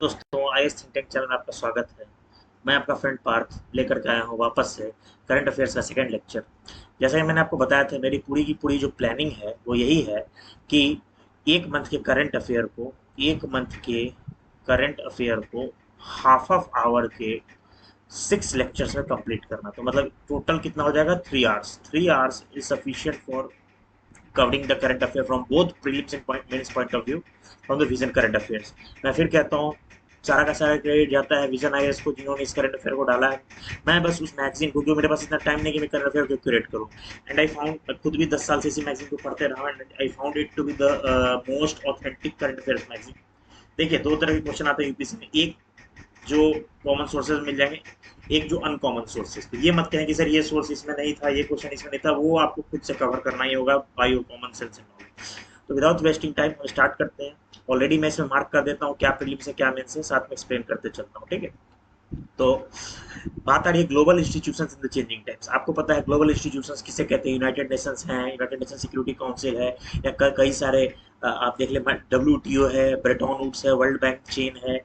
दोस्तों, IAS think tank channel में आपका स्वागत है। मैं आपका फ्रेंड पार्थ लेकर के आया हूँ वापस से करंट अफेयर्स का सेकंड लेक्चर। जैसा कि मैंने आपको बताया था, मेरी पूरी की पूरी जो प्लानिंग है वो यही है कि एक मंथ के करंट अफेयर को एक मंथ के करंट अफेयर को हाफ ऑफ आवर के 6 लेक्चर्स में कंप्लीट करना। तो मतलब टोटल कितना हो जाएगा? 3 hours. 3 hours is sufficient for covering the current affair from both prelims and mains point of view from the vision current affairs। मैं फिर कहता हूँ, सारा का सारा क्रेडिट जाता है विजन आईएएस को, जिन्होंने इस करंट अफेयर को डाला है। मैं बस उस मैगजीन को, क्योंकि मेरे पास इतना टाइम नहीं कि मैं करंट अफेयर को क्यूरेट करूँ, एंड आई फाउंड, खुद भी 10 साल से इसी मैगजीन को पढ़ते रहा, and I found it to be the most authentic current affairs magazine. देखिए, दो तरह के क्वेश्चन आते हैं यूपीएससी में। एक जो कॉमन सोर्सेज मिल जाएंगे, एक जो अनकॉमन सोर्सेज। तो ये मत कहें कि सर ये सोर्स इसमें नहीं था, ये क्वेश्चन इसमें नहीं था। वो आपको खुद से कवर करना ही होगा by your common sense and knowledge. तो विदाउट वेस्टिंग टाइम हम स्टार्ट करते हैं। ऑलरेडी मैं इसमें मार्क कर देता हूँ क्या प्रीलिम्स है क्या मेंस है, साथ में एक्सप्लेन करते चलता हूँ, ठीक है। तो बात आ रही है global institutions in the changing times. आपको पता है ग्लोबल इंस्टीट्यूशंस किसे कहते हैं? यूनाइटेड नेशंस हैं, यूनाइटेड नेशन सिक्योरिटी काउंसिल है, या कई सारे आप देख ले, डब्ल्यूटीओ है, ब्रेटन वुड्स है, वर्ल्ड बैंक चेन है,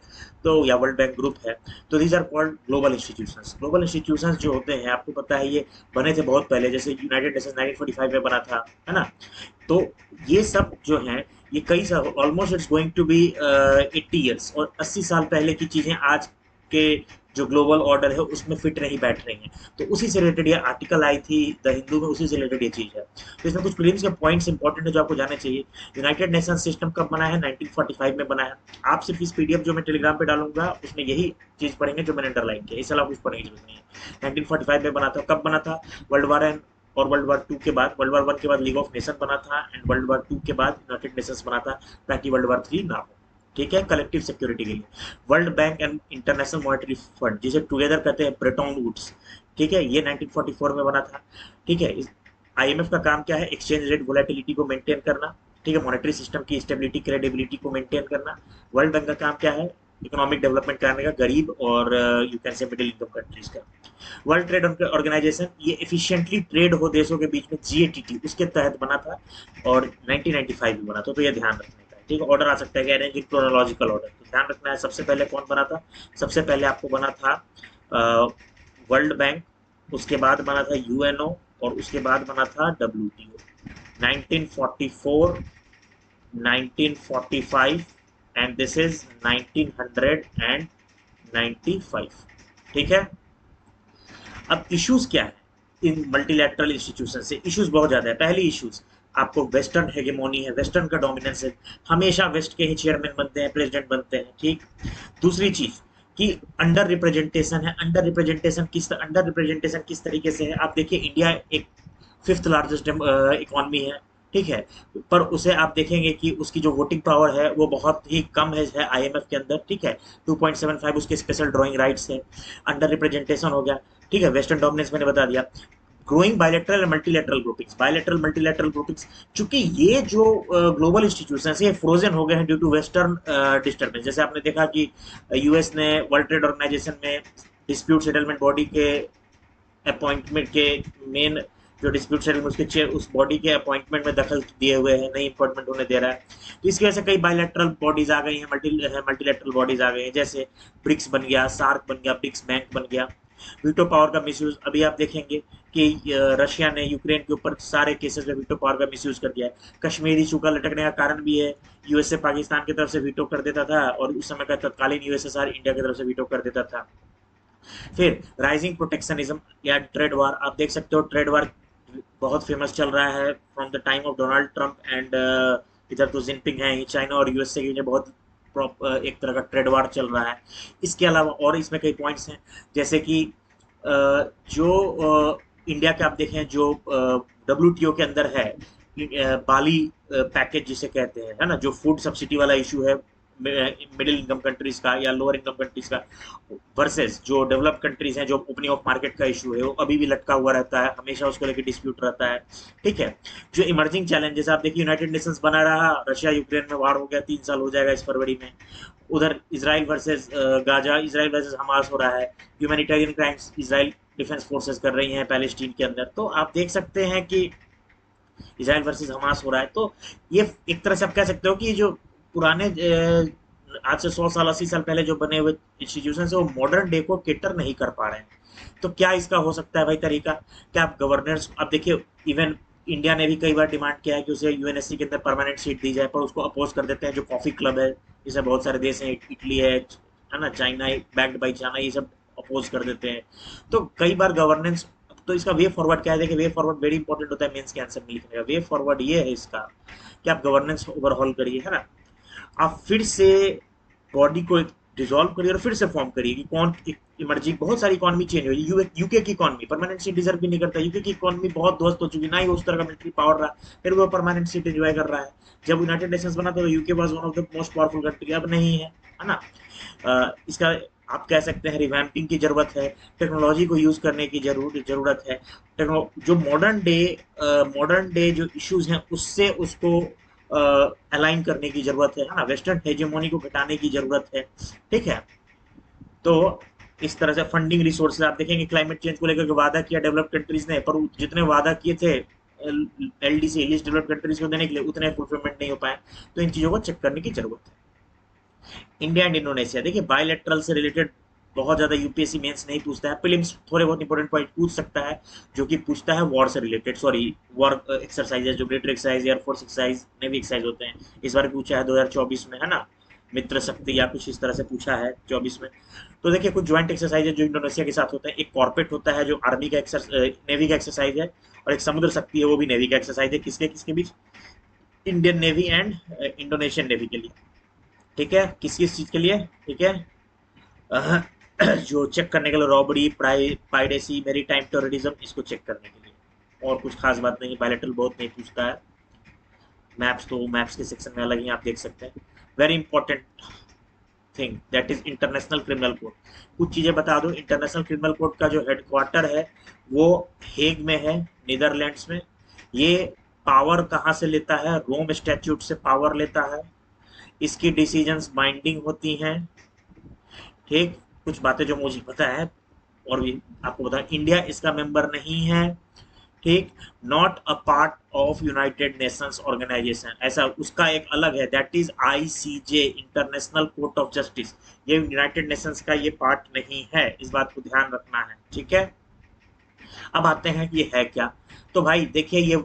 तो या वर्ल्ड बैंक ग्रुप है। तो these are called global institutions. Global institutions जो होते हैं, आपको पता है ये बने थे बहुत पहले। जैसे यूनाइटेड नेशंस 1945 में बना था, है ना। तो ये सब जो है, ये कई साल, almost it's going to be 80 years, और 80 साल पहले की चीजें आज के जो ग्लोबल ऑर्डर है उसमें फिट नहीं बैठ रही हैं। तो उसी से रिलेटेड ये आर्टिकल आई थी द हिंदू में, उसी से रिलेटेड ये चीज है। तो इसमें कुछ प्रीलिम्स के पॉइंट्स इंपॉर्टेंट है जो आपको जानने चाहिए। यूनाइटेड नेशन सिस्टम कब बना है? 1945 में बना है। आप सिर्फ इस पीडीएफ जो मैं टेलीग्राम पे डालूंगा उसमें यही चीज पढ़ेंगे जो मैंने अंडरलाइन किया। इस अलावा कुछ पढ़ने की जरूरत नहीं है। 1945 में बना था। कब बना था? वर्ल्ड वार एंड और वर्ल्ड वार टू के बाद। वर्ल्ड वार वन के बाद लीग ऑफ नेशन बना था, एंड वर्ल्ड वार टू के बाद यूनाइटेड नेशंस बना था, ताकि वर्ल्ड वार थ्री ना हो, ठीक है, कलेक्टिव सिक्योरिटी के लिए। World bank and international monetary fund, जिसे टुगेदर कहते हैं, ब्रेटन वुड्स, ठीक है, ये 1944 में बना था, ठीक है। आईएमएफ का काम क्या है? एक्सचेंज रेट वोलेटिलिटी को मेंटेन करना, ठीक है, मॉनेटरी सिस्टम की स्टेबिलिटी क्रेडिबिलिटी को मेंटेन करना। वर्ल्ड बैंक का काम क्या है? इकोनॉमिक डेवलपमेंट करने का, गरीब और you can say middle income countries का। वर्ल्ड ट्रेड ऑर्गेनाइजेशन, ये एफिशिएंटली ट्रेड हो देशों के बीच में, जीएटीटी, उसके तहत बना था, और 1995 में बना था। तो ये ध्यान रखने का है, ठीक है। ऑर्डर आ सकता है कि अरेंज इन क्रोनोलॉजिकल ऑर्डर, तो ध्यान रखना है। सबसे पहले कौन बना था? सबसे पहले आपको बना था वर्ल्ड बैंक, उसके बाद बना था यूएनओ, और उसके बाद बना था डब्ल्यूटीओ। 1944, 1945, एंड दिस इज 1995, ठीक है। अब इश्यूज क्या है इन मल्टीलैटरल इंस्टीट्यूशन से? इश्यूज बहुत ज्यादा है। पहली इश्यूज, आपको वेस्टर्न हेगेमोनी है, वेस्टर्न का डोमिनेंस है। हमेशा वेस्ट के ही चेयरमैन बनते हैं, प्रेसिडेंट बनते हैं, ठीक। दूसरी चीज कि अंडर रिप्रेजेंटेशन है। अंडर रिप्रेजेंटेशन किस तरीके से है? आप देखिए, इंडिया एक फिफ्थ लार्जेस्ट इकोनॉमी है, ठीक है, पर उसे आप देखेंगे कि उसकी जो वोटिंग पावर है वो बहुत ही कम है आईएमएफ के अंदर, ठीक है। 2.75 उसके स्पेशल ड्राइंग राइट्स है। अंडर रिप्रेजेंटेशन हो गया, ठीक है। वेस्टर्न डोमिनेंस मैंने बता दिया। Growing bilateral and multilateral groupings, bilateral multilateral groupings, चूंकि ये जो ग्लोबल इंस्टीट्यूशन है ये फ्रोजन हो गए हैं ड्यू टू वेस्टर्न डिस्टर्बेंस। जैसे आपने देखा कि यूएस ने वर्ल्ड ट्रेड ऑर्गेनाइजेशन में डिस्प्यूट सेटलमेंट बॉडी के अपॉइंटमेंट के मेन, जो डिस्प्यूट सेटलमेंट उसके चेयर, उस बॉडी के अपॉइंटमेंट में दखल दिए हुए हैं, नहीं अपॉइंटमेंट होने दे रहा है। तो इसकी वजह से कई बायलैटरल बॉडीज आ गई हैं, मल्टीलैटरल बॉडीज आ गई हैं। जैसे ब्रिक्स बन गया, सार्क बन गया, ब्रिक्स बैंक बन गया। वीटो पावर का मिसयूज, अभी आप देखेंगे कि रशिया ने यूक्रेन के ऊपर सारे केसेस में वीटो पावर का मिसयूज कर दिया है। कश्मीरी चूका लटकने का कारण भी है, यूएसए पाकिस्तान की तरफ से वीटो कर देता था, और उस समय का तत्कालीन यूएसएसआर इंडिया की तरफ से वीटो कर देता था। फिर राइजिंग प्रोटेक्शनिज्म या ट्रेड वार, आप देख सकते हो ट्रेड वार बहुत फेमस चल रहा है from the time of Donald Trump and इधर तो जिनपिंग है, चाइना और यूएसए के बहुत एक तरह का ट्रेड वार चल रहा है। इसके अलावा और इसमें कई पॉइंट्स हैं, जैसे कि जो इंडिया के आप देखें, जो डब्ल्यूटीओ के अंदर है, बाली पैकेज जिसे कहते हैं, है ना, जो फूड सब्सिडी वाला इशू है मिडिल इनकम कंट्रीज का या लोअर इनकम कंट्रीज का, वर्सेस जो डेवलप कंट्रीज हैं, जो ओपनिंग ऑफ मार्केट का इशू है वो अभी भी लटका हुआ रहता है, हमेशा उसको लेकर डिस्प्यूट रहता है, ठीक है। जो इमर्जिंग चैलेंजेस, आप देखिए, यूनाइटेड नेशंस बना रहा, रशिया यूक्रेन में वार हो गया, 3 साल हो जाएगा इस फरवरी में। उधर Israel versus Gaza, Israel versus Hamas हो रहा है। Humanitarian crimes Israel defence forces कर रही हैं पैलेस्टीन के अंदर। तो आप देख सकते हैं कि इसराइल वर्सेस हमास हो रहा है। तो ये एक तरह से आप कह सकते हो कि जो पुराने आज से 100 साल 80 साल पहले जो बने हुए इंस्टीट्यूशन है वो मॉडर्न डे को केटर नहीं कर पा रहे हैं। तो क्या इसका हो सकता है भाई तरीका? क्या आप गवर्नेंस, अब देखिए इवन इंडिया ने भी कई बार डिमांड किया है कि उसे यूएनएससी के अंदर परमानेंट सीट दी जाए, पर उसको अपोज कर देते हैं। जो कॉफी क्लब है, जिसमें बहुत सारे देश हैं, इटली है ना, चाइना बैक्ड बाई चाइना, ये सब अपोज कर देते हैं। तो कई बार गवर्नेंस, तो इसका वे फॉरवर्ड क्या है? देखिए वे फॉरवर्ड वेरी इंपॉर्टेंट होता है मेंस के आंसर में लिखने का। वे फॉरवर्ड ये है इसका कि आप गवर्नेंस ओवरहॉल करिए, है ना, आप फिर से बॉडी को डिसॉल्व करिए और फिर से फॉर्म करिए कि कौन इमर्जिंग, बहुत सारी इकोनॉमी चेंज हुई। यूके की इकोनॉमी परमानेंट सीट डिजर्व भी नहीं करता। यूके की इकोनॉमी बहुत ध्वस्त हो चुकी, ना ही उस तरह का मिलिट्री पावर रहा, फिर वो परमानेंट सीट एंजॉय कर रहा है। जब यूनाइटेड नेशंस बना तो UK was one of the most powerful country, अब नहीं है ना। इसका आप कह सकते हैं रिवैम्पिंग की जरूरत है, टेक्नोलॉजी को यूज करने की जरूरत है। जो मॉडर्न डे जो इश्यूज हैं उससे उसको अलाइन करने की जरूरत है ना, वेस्टर्न हेजेमोनी को घटाने की जरूरत है। ठीक है, तो इस तरह से फंडिंग रिसोर्सेज आप देखेंगे, क्लाइमेट चेंज को लेकर वादा किया डेवलप्ड कंट्रीज ने, पर जितने वादा किए थे एलडीसी लिस्ट डेवलप्ड कंट्रीज को देने के लिए, उतने फुलफिलमेंट नहीं हो पाए। तो इन चीजों को चेक करने की जरूरत है। इंडिया एंड इंडोनेशिया, देखिए बायलैटरल से रिलेटेड बहुत ज्यादा यूपीएससी मेंस नहीं पूछता है, प्रीलिम्स थोड़े बहुत इंपॉर्टेंट पॉइंट पूछ सकता है, जो कि पूछता है वॉर से रिलेटेड, सॉरी वॉर एक्सरसाइजेज, जो military exercise, air force exercise, navy exercise होते हैं। इस बार पूछा है 2024 में, है ना, मित्र शक्ति या कुछ इस तरह से पूछा है 24 में। तो देखिए कुछ ज्वाइंट एक्सरसाइज जो इंडोनेशिया के साथ होते हैं, एक कॉर्पेट होता है जो आर्मी का नेवी का एक्सरसाइज है, और एक समुद्र शक्ति है वो भी नेवी का एक्सरसाइज है। किसके किसके बीच? Indian navy and Indonesian navy के लिए। ठीक है, किस किस चीज के लिए? ठीक है, अह, जो चेक करने के लिए रॉबरी, पाइरेसी, मेरी टाइम टेररिज्म, इसको चेक करने के लिए। और कुछ खास बात नहीं, बायलेटरल बहुत नहीं पूछता है। मैप्स तो मैप्स के सेक्शन में अलग ही आप देख सकते हैं। Very important thing that is international criminal code. कुछ चीजें बता दो, इंटरनेशनल क्रिमिनल कोड का जो हेडक्वार्टर है वो हेग में है, नीदरलैंड्स में। ये पावर कहाँ से लेता है? रोम स्टैट्यूट से पावर लेता है। इसकी डिसीजंस बाइंडिंग होती हैं। ठीक, कुछ बातें जो मुझे पता है और भी आपको बताएं, इंडिया इसका मेंबर नहीं है। ठीक, not a part of United Nations organisation, ऐसा उसका एक अलग है, that is ICJ, International Court of Justice. ये यूनाइटेड नेशंस का ये पार्ट नहीं है, इस बात को ध्यान रखना है। ठीक है, अब आते हैं कि ये है क्या। तो भाई देखिए, ये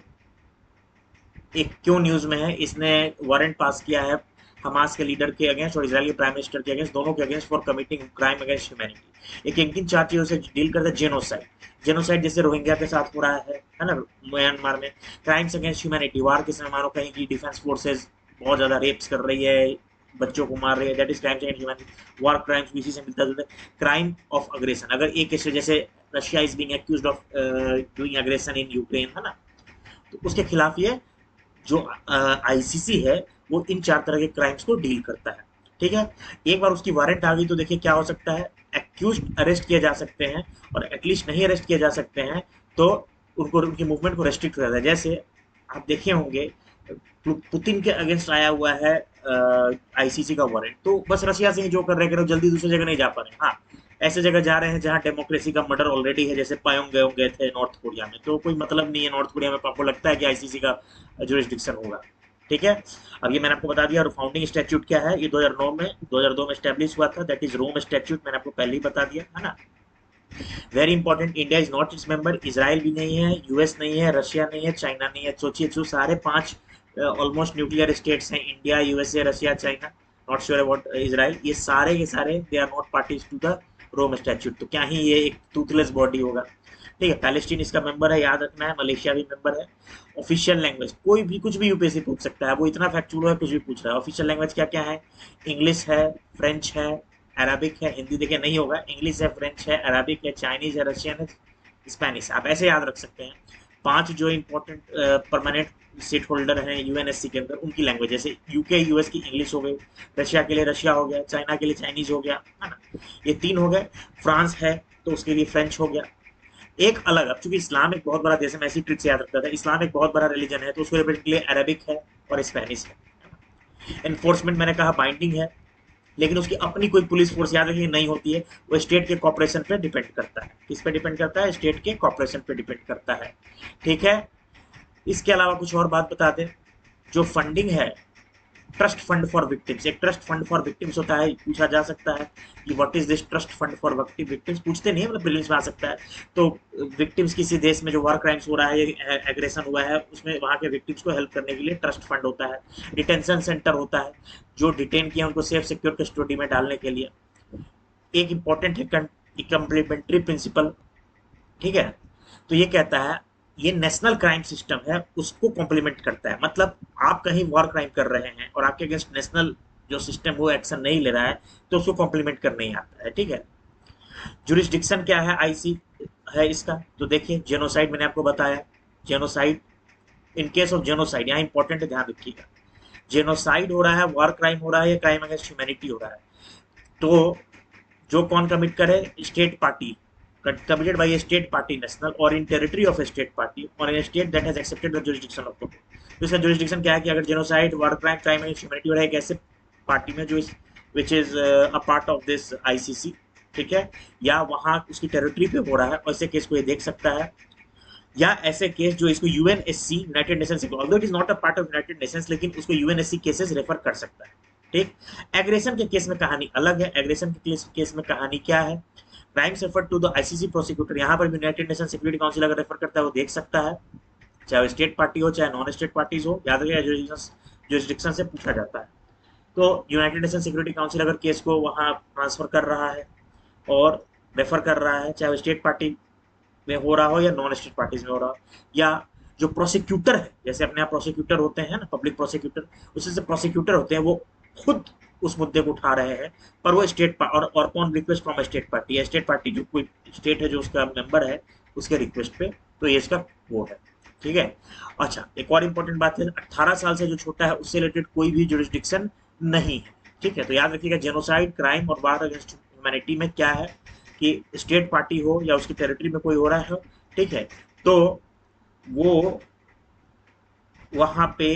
एक क्यों न्यूज में है, इसने वारंट पास किया है हमास के लीडर के अगेंस्ट और इजराइल के प्राइम मिनिस्टर के अगेंस्ट, दोनों के against, for committing crime against humanity. एक किन चार चीजों से डील करता है? जेनोसाइड, जेनोसाइड जैसे रोहिंग्या के साथ हो रहा है ना, म्यांमार में। क्राइम्स अगेंस्ट ह्यूमैनिटी, वार के समय मानो कहीं की डिफेंस फोर्सेज बहुत ज्यादा रेप्स कर रही है, बच्चों को मार रही है, that is crimes against humanity. War crimes इसी से मिलता जुलता है। क्राइम ऑफ अग्रेशन, अगर एक जैसे Russia is being accused of doing aggression in Ukraine, है ना, तो उसके खिलाफ ये जो आईसीसी है वो इन चार तरह के क्राइम्स को डील करता है। ठीक है, एक बार उसकी वारंट आ गई तो देखिए क्या हो सकता है, एक्यूज अरेस्ट किए जा सकते हैं, और एटलीस्ट नहीं अरेस्ट किए जा सकते हैं तो उनको उनकी मूवमेंट को रेस्ट्रिक्ट कर दिया। जैसे आप देखे होंगे पुतिन के अगेंस्ट आया हुआ है आईसीसी का वारंट, तो बस रशिया से ही जो कर रहे हैं, जल्दी दूसरी जगह नहीं जा पा रहे। हाँ, ऐसे जगह जा रहे हैं जहां डेमोक्रेसी का मर्डर ऑलरेडी है, जैसे पायोंग गए थे नॉर्थ कोरिया में, तो कोई मतलब नहीं है नॉर्थ कोरिया में, आपको लगता है कि आईसीसी का जुरिस्डिक्शन होगा। ठीक है, अब ये मैंने आपको बता दिया। और फाउंडिंग स्टैट्यूट क्या है, ये 2002 में स्टैब्लिश हुआ था, दैट इज रोम स्टैट्यूट, मैंने आपको पहले ही बता दिया, है ना। Very important, India is not its member, Israel भी नहीं है, यूएस नहीं है, रशिया नहीं है, चाइना नहीं है। सोचिए, जो सारे पांच ऑलमोस्ट न्यूक्लियर स्टेट्स हैं, India, USA, Russia, China, not sure about Israel, ये सारे के सारे they are not parties to the Rome Statute. तो क्या ही ये एक टूथलेस बॉडी होगा। ठीक है, पैलेस्टीन इसका मेंबर है, याद रखना है, मलेशिया भी मेंबर है। ऑफिशियल लैंग्वेज, कोई भी कुछ भी यूपीएससी पूछ सकता है, वो इतना फैक्चुअल है, कुछ भी पूछ रहा है। ऑफिशियल लैंग्वेज क्या क्या है? इंग्लिश है, फ्रेंच है, अरबिक है, हिंदी देखिए नहीं होगा, इंग्लिश है, फ्रेंच है, अरबिक है, चाइनीज है, रशियन है, स्पेनिश, आप ऐसे याद रख सकते हैं। पांच जो इंपॉर्टेंट परमानेंट सीट होल्डर हैं यूएनएससी के अंदर, उनकी लैंग्वेज, जैसे यूके यूएस की इंग्लिश हो गई, रशिया के लिए रशिया हो गया, चाइना के लिए चाइनीज हो गया, है ना, ये तीन हो गए। फ्रांस है तो उसके लिए फ्रेंच हो गया। एक अलग, अब चूंकि इस्लाम एक बहुत बड़ा देश है, मैं ऐसी ट्रिक से याद रखता था, इस्लाम एक बहुत बड़ा रिलीजन है, तो उसको रिप्रेजेंट के लिए अरबिक है और स्पेनिश है। एनफोर्समेंट मैंने कहा बाइंडिंग है, लेकिन उसकी अपनी कोई पुलिस फोर्स याद रखिए नहीं होती है, वो स्टेट के कॉपरेशन पे डिपेंड करता है। किस पे डिपेंड करता है? स्टेट के कॉपरेशन पे डिपेंड करता है। ठीक है, इसके अलावा कुछ और बात बता दें, जो फंडिंग है ट्रस्ट फंड फॉर विक्टिम्स, एक ट्रस्ट फंड फॉर विक्टिम्स होता है, पूछा जा सकता है कि what is this trust fund for victims, पूछते नहीं है, मतलब प्रीलिम्स में आ सकता है। तो विक्टिम्स किसी देश में जो वॉर क्राइम्स हो रहा है, एग्रेशन हुआ है, उसमें वहां के विक्टिम्स को हेल्प करने के लिए ट्रस्ट फंड होता है। डिटेंशन सेंटर होता है, जो डिटेन किया उनको सेफ सिक्योर कस्टडी में डालने के लिए। एक इंपॉर्टेंट है कंप्लीमेंट्री प्रिंसिपल, ठीक है। तो ये कहता है, ये नेशनल क्राइम सिस्टम है उसको कॉम्प्लीमेंट करता है, मतलब आप कहीं वॉर क्राइम कर रहे हैं और आपके अगेंस्ट नेशनल जो सिस्टम वो एक्शन नहीं ले रहा है, तो उसको कॉम्प्लीमेंट करने ही आता है, ठीक है। जुरिस्डिक्शन क्या है, आईसी है इसका। तो देखिए, जेनोसाइड मैंने आपको बताया, genocide, in case of genocide, यहाँ इंपॉर्टेंट है, ध्यान रखिएगा, जेनोसाइड हो रहा है, वॉर क्राइम हो रहा है, या क्राइम अगेंस्ट ह्यूमैनिटी हो रहा है, तो जो कौन कमिट करे, state party, committed by a state party national or in territory of a state party or in a state that has accepted the jurisdiction of the court। तो इसका jurisdiction क्या है कि अगर genocide, war crime, crime against humanity हो रहा है एक ऐसे पार्टी में जो इस which is a part of this ICC, ठीक है, या वहां उसकी टेरिटरी पे हो रहा है, ऐसे केस को ये देख सकता है, या ऐसे केस जो इसको UNSC, United Nations, although it is not a part of United Nations, लेकिन उसको यूएनएससी केसेस रेफर कर सकता है, ठीक। एग्रेशन के केस में कहानी अलग है, एग्रेशन के केस में कहानी क्या है, crimes refer to the ICC prosecutor, यहाँ पर यूनाइटेड नेशन सिक्योरिटी काउंसिल अगर रेफर करता है वो देख सकता है, चाहे स्टेट पार्टी हो चाहे नॉन स्टेट पार्टीज हो, याद रखिएगा जुरिस्डिक्शन से पूछा जाता है। तो यूनाइटेड नेशन सिक्योरिटी काउंसिल अगर केस को वहां ट्रांसफर कर रहा है और रेफर कर रहा है, चाहे स्टेट पार्टी में हो रहा हो या नॉन स्टेट पार्टीज में हो रहा हो, या जो प्रोसिक्यूटर है, जैसे अपने यहाँ प्रोसिक्यूटर होते हैं ना, पब्लिक प्रोसिक्यूटर, उससे से प्रोसिक्यूटर होते हैं, वो खुद उस मुद्दे को उठा रहे हैं, पर वो स्टेट और on request from state party, या स्टेट पार्टी जो कोई स्टेट है जो उसका मेंबर है उसके रिक्वेस्ट पे, तो ये इसका वो है, ठीक है। अच्छा, एक और इंपॉर्टेंट बात है, 18 साल से जो छोटा है उससे रिलेटेड कोई भी जुरिस्डिक्शन नहीं है, ठीक है। तो याद रखिएगा, जेनोसाइड, क्राइम और वार अगेंस्ट ह्यूमैनिटी में क्या है कि स्टेट पार्टी हो या उसकी टेरिटरी में कोई हो रहा है, ठीक है, तो वो वहां पे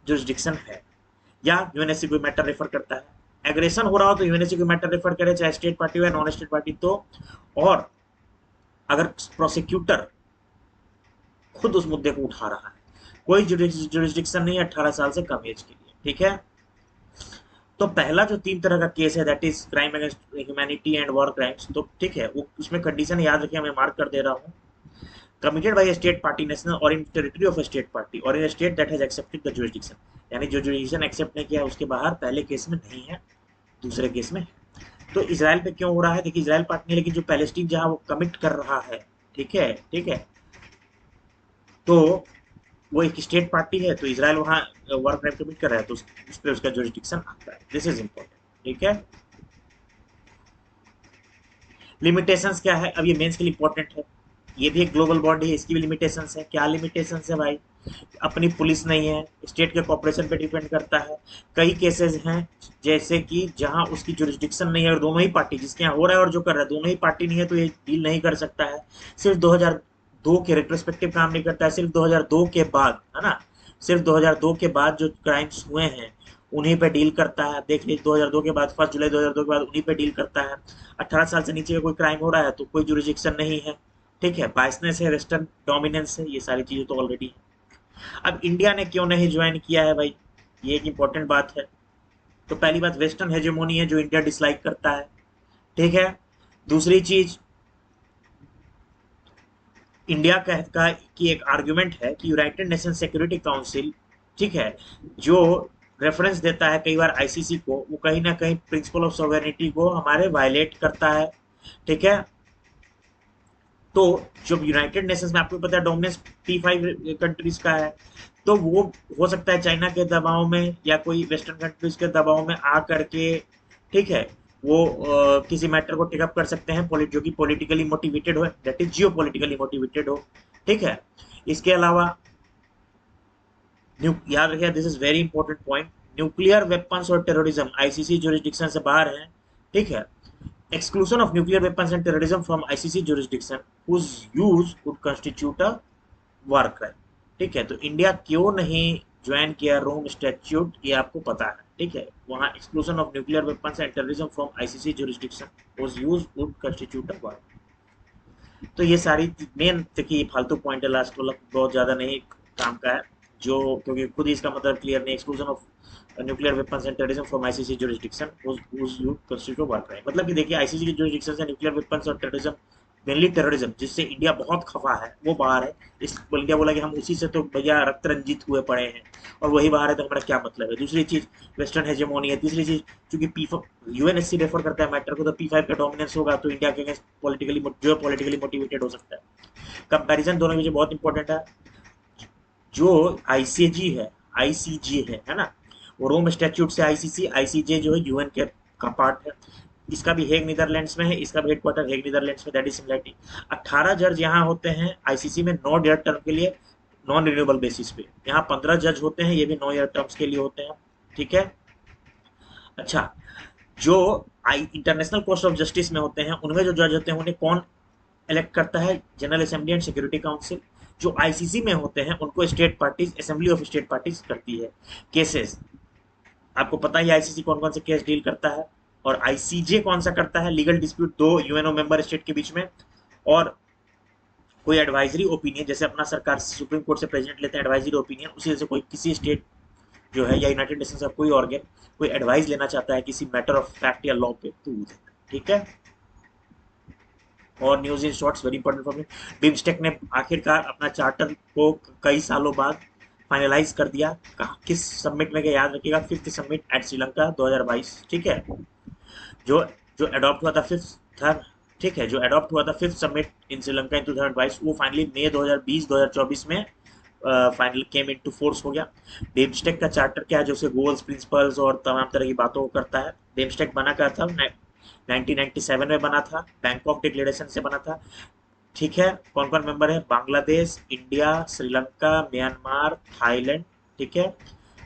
जुरिस्डिक्शन है, या यूएनएससी कोई मैटर रेफर करता है। एग्रेशन हो रहा हो तो यूएनएससी कोई मैटर रेफर करे, चाहे स्टेट पार्टी हो या नॉन स्टेट पार्टी, तो और अगर प्रोसिक्यूटर खुद उस मुद्दे को उठा रहा है, कोई जुरिस्डिक्शन नहीं है 18 साल से कम एज के लिए, ठीक है। तो पहला जो 3 तरह का केस है, that is crime against humanity and war crimes, तो ठीक है, वो उसमें कंडीशन याद रखिए, मैं मार्क कर दे रहा हूँ, committed by a state party national or in territory of a state party or in a state that has accepted the jurisdiction, यानी जो जुरिडिक्शन एक्सेप्ट नहीं किया उसके बाहर, पहले केस में नहीं है, दूसरे केस में है। तो इजराइल पे क्यों हो रहा है, देखिए इजराइल पार्टी नहीं, लेकिन जो पैलेस्टीन जहां वो कमिट कर रहा है, ठीक है, ठीक है, तो वो एक स्टेट पार्टी है, तो इजराइल वहां वॉर क्राइम कमिट कर रहा है, तो उस पर उसका जुरिडिक्शन आता है, दिस इज इंपॉर्टेंट, ठीक है। लिमिटेशंस क्या है, अब ये मेंस के लिए इंपॉर्टेंट है, ये भी एक ग्लोबल बॉडी है, इसकी भी लिमिटेशंस है, क्या लिमिटेशंस है भाई, अपनी पुलिस नहीं है, स्टेट के कॉपरेशन पे डिपेंड करता है, कई केसेस हैं जैसे कि जहां उसकी जुरिस्डिक्शन नहीं है और दोनों ही पार्टी, जिसके यहाँ हो रहा है और जो कर रहा है दोनों ही पार्टी नहीं है, तो ये डील नहीं कर सकता है। सिर्फ 2002 के रेट्रोस्पेक्टिव काम नहीं करता है, सिर्फ 2002 के बाद, है ना, सिर्फ 2002 के बाद जो क्राइम्स हुए हैं उन्हीं पे डील करता है, देख लीजिए 2002 के बाद, 1 जुलाई 2002 के बाद उन्हीं पे डील करता है। 18 साल से नीचे का कोई क्राइम हो रहा है तो कोई जुरिस्डिक्शन नहीं है, ठीक है। बायसनेस है, वेस्टर्न डोमिनेंस है, ये सारी चीजें तो ऑलरेडी है। अब इंडिया ने क्यों नहीं ज्वाइन किया है भाई, ये एक इंपॉर्टेंट बात है। तो पहली बात, वेस्टर्न हेजेमोनी है जो इंडिया डिसलाइक करता है, ठीक है। दूसरी चीज, इंडिया का की एक आर्ग्यूमेंट है कि यूनाइटेड नेशन सिक्योरिटी काउंसिल, ठीक है, जो रेफरेंस देता है कई बार आईसीसी को, वो कहीं ना कहीं प्रिंसिपल ऑफ सॉवरेनिटी को हमारे वायलेट करता है, ठीक है। तो जब यूनाइटेड नेशंस में आपको पता है डोमिनेंस P5 कंट्रीज का है, तो वो हो सकता है चाइना के दबाव में या कोई वेस्टर्न कंट्रीज के दबाव में आ करके, ठीक है, वो किसी मैटर को टेकअप कर सकते हैं, जो कि पॉलिटिकली मोटिवेटेड हो, that is Jio politically motivated हो, ठीक है। इसके अलावा याद रखिए, this is very important point, nuclear weapons और टेररिज्म आईसीसी जुरिस्डिक्शन से बाहर है, ठीक है। Exclusion of nuclear weapons and terrorism from ICC jurisdiction whose use would constitute a war crime, ठीक है। तो इंडिया क्यों नहीं ज्वाइन किया रोम स्टैट्यूट, ये आपको पता है, ठीक है, वहां exclusion of nuclear weapons and terrorism from ICC jurisdiction whose use would constitute a war। तो ये सारी मेन, देखिए फालतू पॉइंट है, लास्ट वाला बहुत ज्यादा नहीं काम का है, जो क्योंकि खुद ही इसका मतलब क्लियर नहीं, exclusion of nuclear weapons and terrorism from ICC jurisdiction constitute war crime. मतलब कि देखिए आईसीसी के जुरिसडिक्शन से न्यूक्लियर वेपन्स और टेररिज्म, मेनली टेररिज्म जिससे इंडिया बहुत खफा है, वो बाहर है। इस इंडिया बोला कि हम उसी से तो भैया रक्त रंजित हुए पड़े हैं, और वही बाहर है तो हमारा क्या मतलब है। दूसरी चीज वेस्टर्न हेजेमोनी है। तीसरी चीज चूंकि पी यूएनएससी रेफर करता है मैटर को, तो P5 का डोमिनेंस होगा तो इंडिया के अगेंस्ट पॉलिटिकली मोटिवेटेड हो सकता है। कंपैरिजन दोनों के बीच बहुत इंपॉर्टेंट है। जो आईसीजी है, आईसीजी है ना, वो रोम स्टैट्यूट से आईसीसी, आईसीजे जो है यूएन के का पार्ट है। इसका भी हेग नीदरलैंड्स में है, इसका भी हेडक्वार्टर हेग नीदरलैंड्स में, दैट इज सिमिलरिटी। 18 जज यहाँ होते हैं आईसीसी में 9 ईयर टर्म के लिए, नॉन रिन्यूएबल बेसिस पे। यहाँ 15 जज होते हैं, ये भी 9 ईयर टर्म्स के लिए होते हैं। ठीक है। अच्छा, जो आई इंटरनेशनल कोर्ट ऑफ जस्टिस में होते हैं, उनमें जो जज होते हैं उन्हें कौन इलेक्ट करता है? General assembly and security council. जो आईसीसी में होते हैं उनको state parties, assembly of state parties करती है। केसेस आपको पता ही आईसीसी कौन कौन से केस डील करता है, और आईसीजे कौन सा करता है? लीगल डिस्प्यूट दो यूएनओ मेंबर स्टेट के बीच में, और कोई एडवाइजरी ओपिनियन, जैसे अपना सरकार सुप्रीम कोर्ट से प्रेसिडेंट लेते हैं एडवाइजरी ओपिनियन, उसी से कोई किसी स्टेट जो है या यूनाइटेड नेशंस का कोई ऑर्गन कोई एडवाइस लेना चाहता है किसी मैटर ऑफ फैक्ट या लॉ पे, तो वो देता है। ठीक है। और news in shorts very important for me. BIMSTEC ने आखिरकार अपना चार्टर को कई सालों बाद फाइनलाइज कर दिया। कहा किस समिट में, क्या याद रखिएगा, 5th समिट एट श्रीलंका 2022। ठीक है। जो जो अडॉप्ट हुआ था फिफ्थ था, ठीक है, जो अडॉप्ट हुआ था 5th समिट इन श्रीलंका इन 2022, वो फाइनली मई 2024 में फाइनल केम इनटू फोर्स हो गया। बिम्स्टेक का चार्टर क्या है, जो उसे गोल्स, प्रिंसिपल्स और तमाम तरह की बातों को करता है। बिम्स्टेक बना क्या था? 1997 में बना था, बैंकॉक डिक्लेरेशन से बना था। ठीक है। कौन कौन मेंबर है? Bangladesh, India, Sri Lanka, Myanmar, Thailand. ठीक है।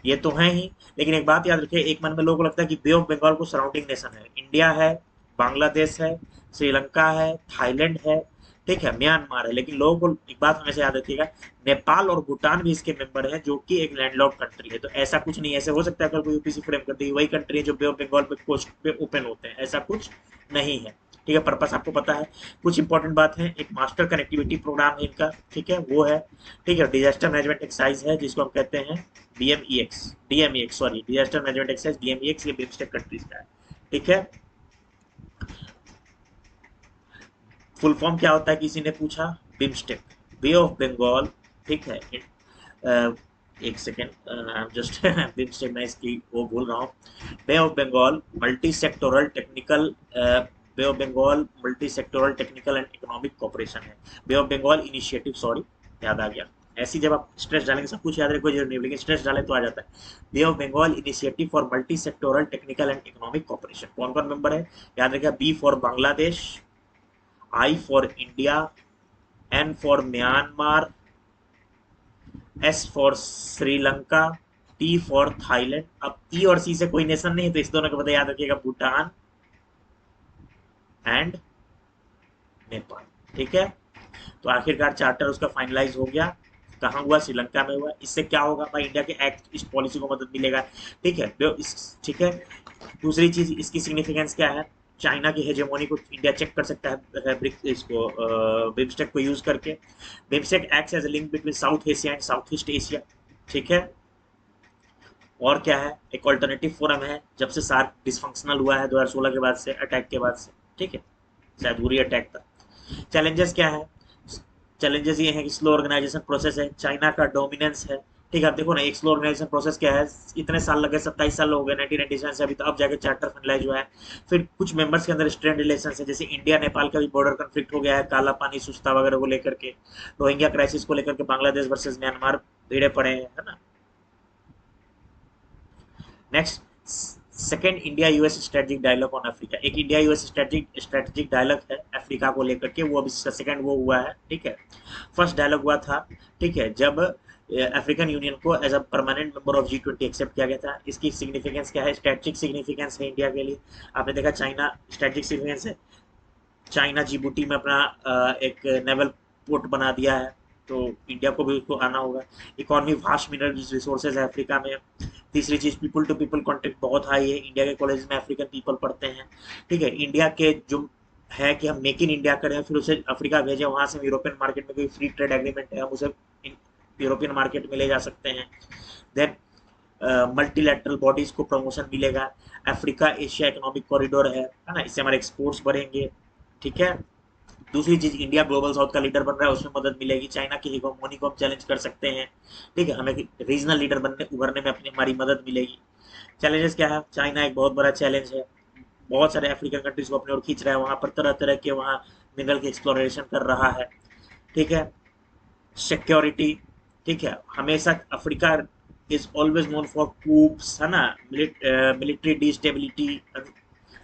ये तो है ही, लेकिन एक बात याद रखिए, एक मन में लोगों को लगता है कि बे ऑफ बंगाल को सराउंडिंग नेशन है, इंडिया है, बांग्लादेश है, श्रीलंका है, थाईलैंड है, ठीक है, म्यांमार है। लेकिन लोगों को एक बात हमेशा याद रखिएगा, नेपाल और भूटान भी इसके मेंबर हैं, जो कि एक लैंडलॉक्ड कंट्री है। तो ऐसा कुछ नहीं, ऐसे हो सकता है कल कोई यूपीसी फ्रेम कर दी, वही कंट्री है जो बे ऑफ बंगाल पे कोस्ट पे ओपन होते हैं, ऐसा कुछ नहीं है। ठीक है। पर्पस आपको पता है। कुछ इंपॉर्टेंट बात है, एक मास्टर कनेक्टिविटी प्रोग्राम है इनका, ठीक है, वो है। ठीक है। डिजास्टर मैनेजमेंट एक्सरसाइज है जिसको हम कहते हैं डीएमईएक्स, सॉरी, डिजास्टर मैनेजमेंट एक्सरसाइज डीएमईएक्स, ये बिम्स्टेक कंट्रीज का है। ठीक है। फुल फॉर्म क्या होता है, किसी ने पूछा? BIMSTEC, Bay of Bengal. ठीक है। अ, एक सेकेंड, जस्ट बिम्स्टेक मैं इसकी वो भूल रहा हूँ। Bay of Bengal multi sectoral technical, bay of Bengal multi sectoral technical and economic cooperation है। Bay of Bengal initiative, sorry, याद आ गया। ऐसी जब आप स्ट्रेस डालेंगे, सब कुछ याद रखने की जरूरत नहीं, लेकिन स्ट्रेस डालें तो आ जाता है। Bay of Bengal initiative for multi sectoral technical and economic cooperation. कौन कौन मेंबर है? याद रखिएगा, B for Bangladesh, I for India, N for Myanmar, S for Sri Lanka, T for Thailand. अब E और C से कोई नेशन नहीं है, तो इस दोनों का पता याद रखिएगा, भूटान एंड नेपाल। ठीक है। तो आखिरकार चार्टर उसका फाइनलाइज हो गया। कहाँ हुआ? श्रीलंका में हुआ। इससे क्या होगा भाई? इंडिया के एक्ट इस पॉलिसी को मदद मिलेगा। ठीक है। ठीक है। दूसरी चीज इसकी सिग्निफिकेंस क्या है? चाइना की हेजेमोनी को इंडिया चेक कर सकता है इसको बिम्स्टेक को यूज करके। BIMSTEC acts as a link between South Asia and South East Asia. ठीक है। और क्या है? एक ऑल्टरनेटिव फोरम है, जब से सार्क डिसफंक्शनल हुआ है 2016 के बाद से, अटैक के बाद से। ठीक है। शायद उरी अटैक था। चैलेंजेस क्या है? चैलेंजेस ये है कि स्लो ऑर्गेनाइजेशन प्रोसेस है, चाइना का डोमिनेंस है। ठीक है। आप देखो ना, एक स्लो ऑर्गेनाइजेशन प्रोसेस क्या है, इतने साल लगे, 27 साल हो गए 1997 से अभी, तो अब जाके चार्टर फाइनलाइज हुआ है। फिर कुछ मेंबर्स के अंदर स्ट्रेंड रिलेशन है, जैसे इंडिया नेपाल का भी बॉर्डर कन्फ्लिक्ट हो गया है, काला पानी, सुस्ता वगैरह को लेकर के, रोहिंग्या क्राइसिस को लेकर के बांग्लादेश वर्सेज म्यांमार भिड़े पड़े हैं, है ना। Next, second India US strategic dialogue on Africa. एक इंडिया यूएस स्ट्रेटेजिक डायलॉग है अफ्रीका को लेकर के, वो अभी सेकंड वो हुआ है। ठीक है। फर्स्ट डायलॉग हुआ था, ठीक है, जब अफ्रीकन यूनियन को as a permanent member of G20 accept किया गया था। इसकी सिग्निफिकेंस क्या है? स्ट्रेटेजिक सिग्निफिकेंस है इंडिया के लिए। आपने देखा चाइना, स्ट्रेटेजिक सिग्निफिकेंस है, चाइना जिबूटी में अपना एक नेवल पोर्ट बना दिया है, तो इंडिया को भी उसको आना होगा। इकोनॉमी वास्ट मिनरल रिसोर्सेज है अफ्रीका में। तीसरी चीज, पीपल टू पीपल कॉन्टेक्ट बहुत हाई है, इंडिया के कॉलेज में अफ्रीकन पीपल पढ़ते हैं। ठीक है। इंडिया के जो है कि हम मेक इन इंडिया करें, फिर उसे अफ्रीका भेजें, वहां से यूरोपियन मार्केट में कोई फ्री ट्रेड एग्रीमेंट है, हम उसे यूरोपियन मार्केट में ले जा सकते हैं। देन मल्टीलैटरल बॉडीज को प्रमोशन मिलेगा, अफ्रीका एशिया इकोनॉमिक कॉरिडोर है ना, इससे हमारे एक्सपोर्ट्स बढ़ेंगे। ठीक है, दूसरी चीज, इंडिया ग्लोबल साउथ का लीडर बन रहा है, उसमें मदद मिलेगी, चाइना की हेगेमोनी को हम चैलेंज कर सकते हैं। ठीक है, हमें रीजनल लीडर बनने उभरने में अपनी हमारी मदद मिलेगी। चैलेंजेस क्या है, चाइना एक बहुत बड़ा चैलेंज है, बहुत सारे अफ्रीकन कंट्रीज को अपने ओर खींच रहा है, वहां पर तरह तरह के वहां मिनरल की एक्सप्लोरेशन कर रहा है। ठीक है, सिक्योरिटी, ठीक है, हमेशा Africa is always known for coups, है ना, military destability,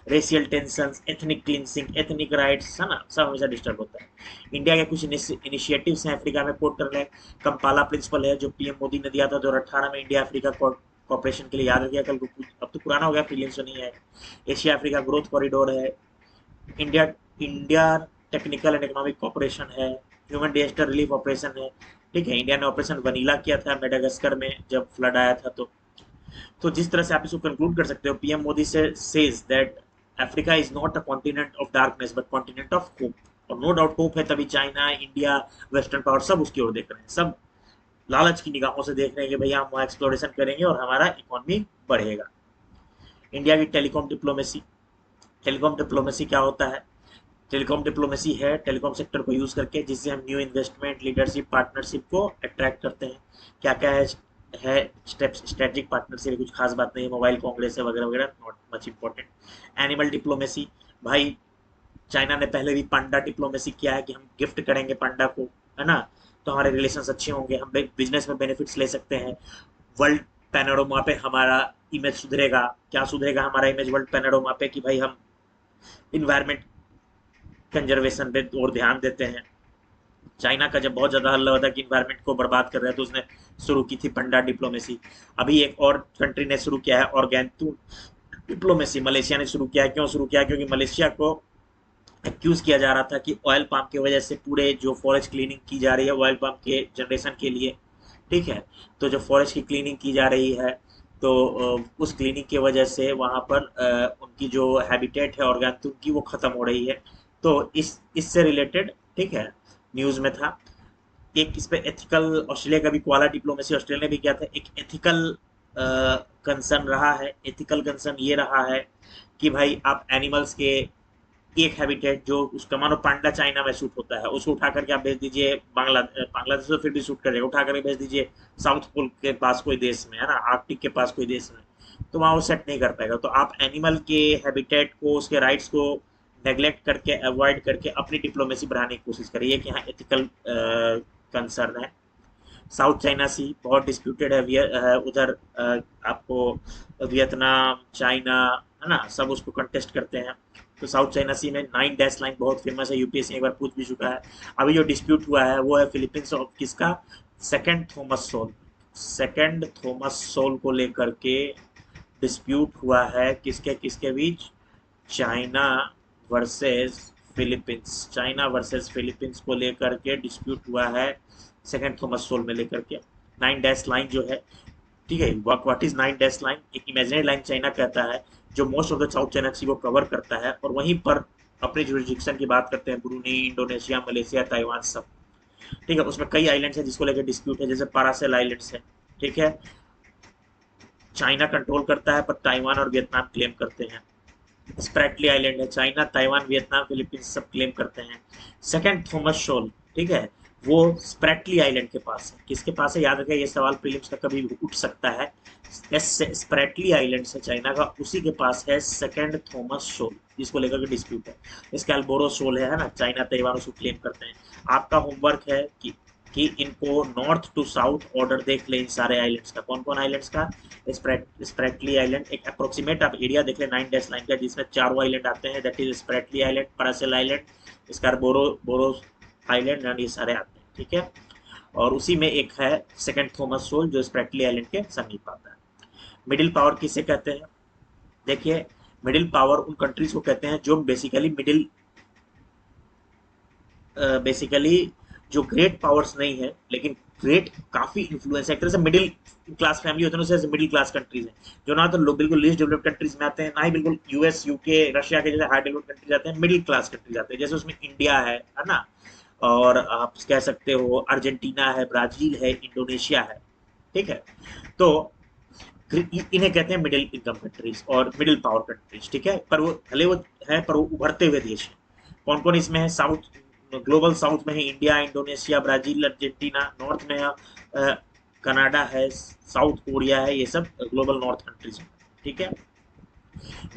racial tension, ethnic cleansing, ethnic riots, है ना, सब हमेशा डिस्टर्ब होता है। इंडिया के कुछ इनिशिएटिव्स हैं अफ्रीका में, कोट कर रहे हैं, कंपाला प्रिंसिपल है जो पीएम मोदी ने दिया था 2018 में इंडिया अफ्रीका कॉपरेशन के लिए, याद रखिए, कल को अब तो पुराना हो गया, प्रीलिम्स तो नहीं है। एशिया अफ्रीका ग्रोथ कॉरिडोर है, India India technical and economic cooperation है, ह्यूमन डिजास्टर रिलीफ ऑपरेशन है। ठीक है, इंडिया ने ऑपरेशन वनीला किया था मेडागास्कर में जब फ्लड आया था। तो जिस तरह से आप इसको कंक्लूड कर सकते हो, पीएम मोदी से says that Africa is not a continent of darkness but continent of hope. और नो डाउट होप है, तभी चाइना, इंडिया, वेस्टर्न पावर सब उसकी ओर देख रहे हैं, सब लालच की निगाहों से देख रहे हैं कि भैया हम वहाँ एक्सप्लोरेशन करेंगे और हमारा इकोनॉमी बढ़ेगा। इंडिया की टेलीकॉम डिप्लोमेसी क्या होता है? टेलीकॉम डिप्लोमेसी है टेलीकॉम सेक्टर को यूज करके जिससे हम न्यू इन्वेस्टमेंट, लीडरशिप, पार्टनरशिप को अट्रैक्ट करते हैं। क्या क्या है स्टेप्स, स्ट्रेटेजिक पार्टनरशिप, कुछ खास बात नहीं है, मोबाइल कांग्रेस है वगैरह वगैरह, not much important. Animal diplomacy, भाई चाइना ने पहले भी पांडा डिप्लोमेसी किया है कि हम गिफ्ट करेंगे पांडा को, है ना, तो हमारे रिलेशन अच्छे होंगे, हम बिजनेस में बेनिफिट्स ले सकते हैं। वर्ल्ड पैनोरमा पे हमारा इमेज सुधरेगा। क्या सुधरेगा हमारा इमेज वर्ल्ड पैनोरमा पे? कि भाई हम इन्वायरमेंट कंजर्वेशन पे और ध्यान देते हैं। चाइना का जब बहुत ज्यादा हल्ला होता है कि इन्वायरमेंट को बर्बाद कर रहा है, तो उसने शुरू की थी पंडा डिप्लोमेसी। अभी एक और कंट्री ने शुरू किया है ऑर्गेन्तु डिप्लोमेसी, मलेशिया ने शुरू किया है। क्यों शुरू किया? क्योंकि मलेशिया को एक्यूज किया जा रहा था कि ऑयल पाम की वजह से पूरे जो फॉरेस्ट क्लीनिंग की जा रही है ऑयल पाम के जनरेशन के लिए, ठीक है, तो जो फॉरेस्ट की क्लीनिंग की जा रही है, तो उस क्लीनिंग की वजह से वहाँ पर उनकी जो हैबिटेट है ऑर्गेन्तुम की, वो खत्म हो रही है। तो इससे रिलेटेड, ठीक है, न्यूज़ में था। एक इस पे एथिकल, ऑस्ट्रेलिया का भी कोआला डिप्लोमेसी ऑस्ट्रेलिया ने भी किया था, एक एथिकल कंसर्न रहा है। एथिकल कंसर्न ये रहा है कि भाई आप एनिमल्स के एक हैबिटेट जो उसका मानो पांडा चाइना में शूट होता है, उसको उठा करके आप भेज दीजिए बांग्लादेश, तो फिर भी शूट करेगा, उठा करके भेज दीजिए साउथ पोल के पास कोई देश में, है ना, आर्कटिक के पास कोई देश में, तो वहाँ वो सेट नहीं कर पाएगा। तो आप एनिमल के हैबिटेट को, उसके राइट्स को नेग्लेक्ट करके, अवॉइड करके अपनी डिप्लोमेसी बढ़ाने की कोशिश करिए, कि हाँ एथिकल कंसर्न है। साउथ चाइना सी बहुत डिस्प्यूटेड है, उधर आपको वियतनाम, चाइना, है ना, सब उसको कंटेस्ट करते हैं। तो साउथ चाइना सी में 9 डैश लाइन बहुत फेमस है, यूपीएससी एक बार पूछ भी चुका है। अभी जो डिस्प्यूट हुआ है वो है फिलीपींस और किसका, सेकंड थॉमस सोल को लेकर के डिस्प्यूट हुआ है, किसके किसके बीच, चाइना वर्सेस फिलीपींस को लेकर के डिस्प्यूट हुआ है, सेकंड थॉमस सोल में लेकर के। 9 डैश लाइन जो है, ठीक है, व्हाट इज 9 डैश लाइन? एक इमेजिनरी लाइन चाइना कहता है जो most of the South China Sea को कवर करता है, और वहीं पर अपने जुरिडिक्शन की बात करते हैं ब्रूनेई, इंडोनेशिया, मलेशिया, ताइवान, सब। ठीक है, उसमें कई आइलैंड्स हैं जिसको लेकर डिस्प्यूट है, जैसे पारासेल आइलैंड्स है। ठीक है, चाइना कंट्रोल करता है पर ताइवान और वियतनाम क्लेम करते हैं। स्प्रैटली आइलैंड है, चाइना, ताइवान, वियतनाम, फिलीपींस सब क्लेम करते हैं। सेकंड थॉमस शोल, ठीक है, वो स्प्रैटली आइलैंड के पास है। किसके पास है? याद रखें, ये सवाल प्रीलिम्स का कभी भी उठ सकता है। स्प्रैटली आइलैंड है चाइना का, उसी के पास है सेकंड थॉमस शोल, जिसको लेकर के डिस्प्यूट है। स्कैलबोरो शोल है ना, चाइना, ताइवान उसको क्लेम करते हैं। आपका होमवर्क है कि इनको नॉर्थ टू साउथ ऑर्डर देख ले इन सारे आइलैंड्स का। कौन कौन आइलैंड्स का? स्प्रैटली आइलैंड, एक अप्रोक्सीमेट आप एरिया देख ले 9 डैश लाइन का, जिसमें 4 आइलैंड आते हैं, that is Spratly island, Paracel island, Scarborough island, and ये सारे आते हैं। ठीक है, और उसी में एक है सेकंड थॉमस सोल जो स्प्रैटली आइलैंड के समीप आता है। मिडिल पावर किसे कहते हैं? देखिए, मिडिल पावर उन कंट्रीज को कहते हैं जो बेसिकली जो ग्रेट पावर्स नहीं है लेकिन ग्रेट काफी इन्फ्लुएंस है, एक तरह से मिडिल क्लास फैमिली होते हैं, उसे मिडिल क्लास कंट्रीज है, जो ना तो बिल्कुल लीस्ट डेवलप्ड कंट्रीज में आते हैं, ना ही बिल्कुल यूएस, यूके, रशिया के जैसे हाई डेवलप्ड कंट्रीज आते हैं, मिडिल क्लास कंट्रीज आते हैं। जैसे उसमें इंडिया है ना, और आप कह सकते हो अर्जेंटीना है, ब्राजील है, इंडोनेशिया है। ठीक है, तो इन्हें कहते हैं मिडिल इनकम कंट्रीज और मिडिल पावर कंट्रीज, ठीक है। पर वो भले वो है, पर वो उभरते हुए देश है। कौन कौन इसमें है? साउथ, ग्लोबल साउथ में है India, Indonesia, Brazil, Argentina. North में है कनाडा है, साउथ कोरिया है, ये सब ग्लोबल नॉर्थ कंट्रीज हैं, ठीक है।